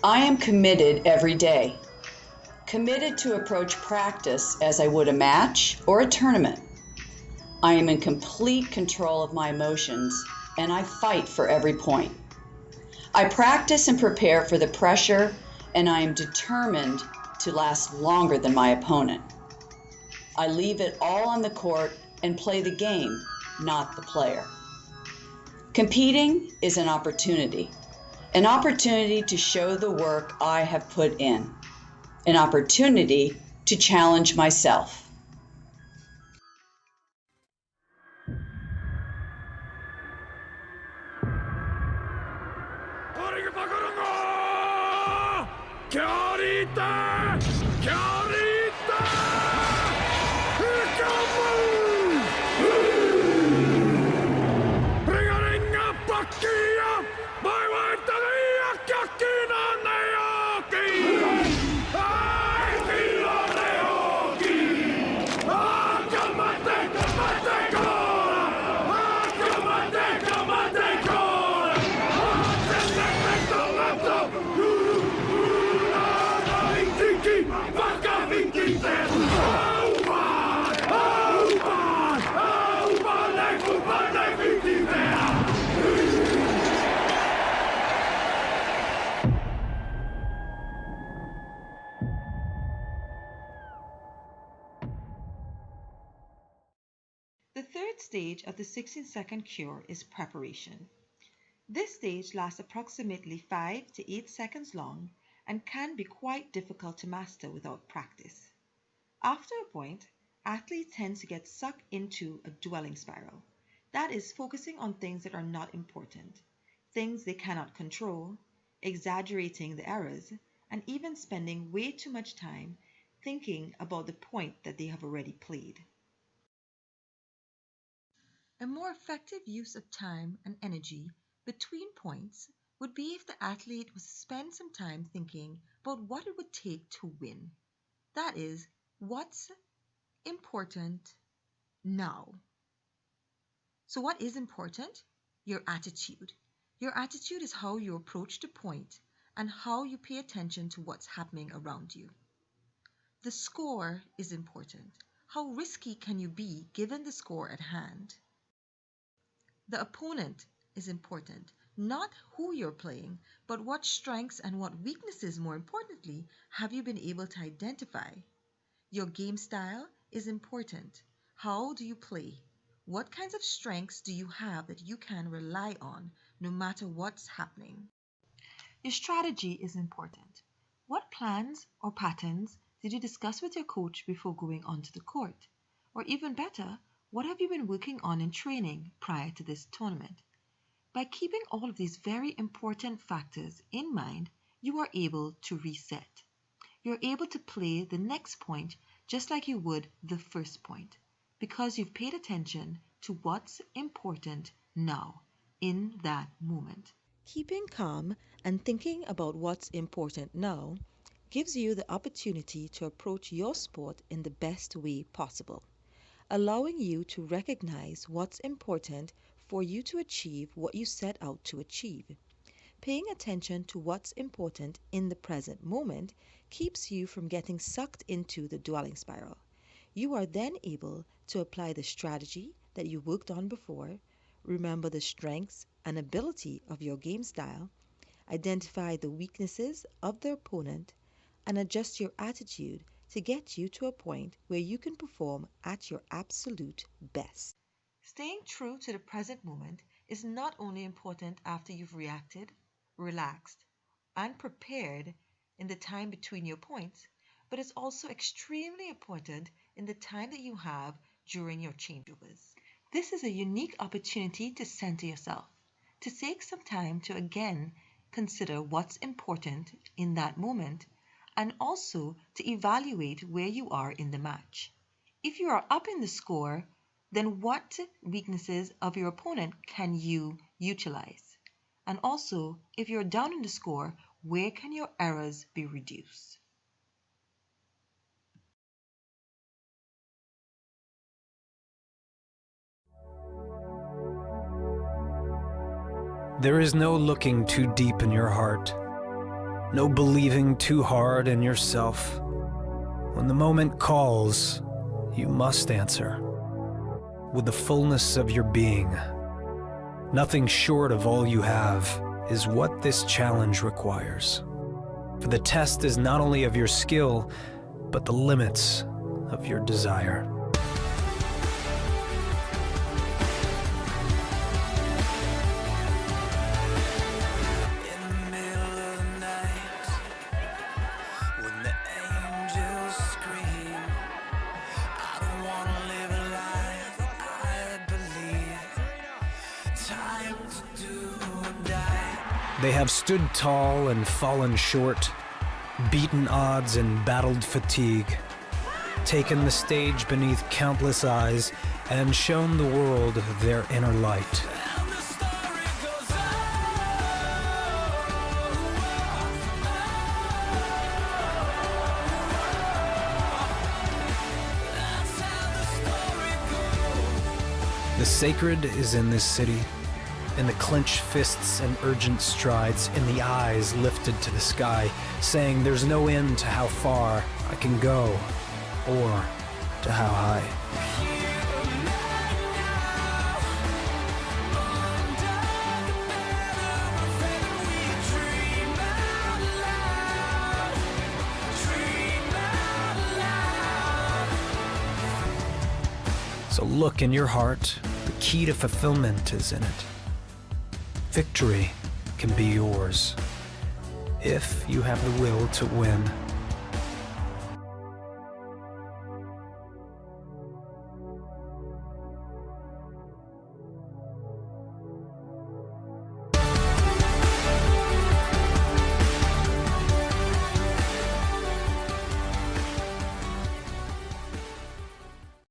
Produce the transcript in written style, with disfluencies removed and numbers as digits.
I am committed every day, committed to approach practice as I would a match or a tournament. I am in complete control of my emotions, and I fight for every point. I practice and prepare for the pressure, and I am determined to last longer than my opponent. I leave it all on the court and play the game, not the player. Competing is an opportunity to show the work I have put in, an opportunity to challenge myself. The third stage of the 16-second cure is preparation. This stage lasts approximately 5 to 8 seconds long and can be quite difficult to master without practice. After a point, athletes tend to get sucked into a dwelling spiral. That is focusing on things that are not important, things they cannot control, exaggerating the errors, and even spending way too much time thinking about the point that they have already played. A more effective use of time and energy between points would be if the athlete was to spend some time thinking about what it would take to win. That is, what's important now. So, what is important? Your attitude. Your attitude is how you approach the point and how you pay attention to what's happening around you. The score is important. How risky can you be given the score at hand? The opponent is important, not who you're playing, but what strengths and what weaknesses, more importantly, have you been able to identify? Your game style is important. How do you play? What kinds of strengths do you have that you can rely on no matter what's happening? Your strategy is important. What plans or patterns did you discuss with your coach before going onto the court? Or even better, what have you been working on in training prior to this tournament? By keeping all of these very important factors in mind, you are able to reset. You're able to play the next point just like you would the first point, because you've paid attention to what's important now, in that moment. Keeping calm and thinking about what's important now gives you the opportunity to approach your sport in the best way possible, allowing you to recognize what's important for you to achieve what you set out to achieve. Paying attention to what's important in the present moment keeps you from getting sucked into the dwelling spiral. You are then able to apply the strategy that you worked on before, remember the strengths and ability of your game style, identify the weaknesses of the opponent, and adjust your attitude to get you to a point where you can perform at your absolute best. Staying true to the present moment is not only important after you've reacted, relaxed, and prepared in the time between your points, but it's also extremely important in the time that you have during your changeovers. This is a unique opportunity to center yourself, to take some time to again consider what's important in that moment, and also to evaluate where you are in the match. If you are up in the score, then what weaknesses of your opponent can you utilize? And also, if you're down in the score, where can your errors be reduced? There is no looking too deep in your heart. no believing too hard in yourself. When the moment calls, you must answer with the fullness of your being. Nothing short of all you have is what this challenge requires. For the test is not only of your skill, but the limits of your desire. They have stood tall and fallen short, beaten odds and battled fatigue, taken the stage beneath countless eyes, and shown the world their inner light. The sacred is in this city, in the clenched fists and urgent strides, in the eyes lifted to the sky, saying there's no end to how far I can go, or to how high. So look in your heart, the key to fulfillment is in it. Victory can be yours if you have the will to win.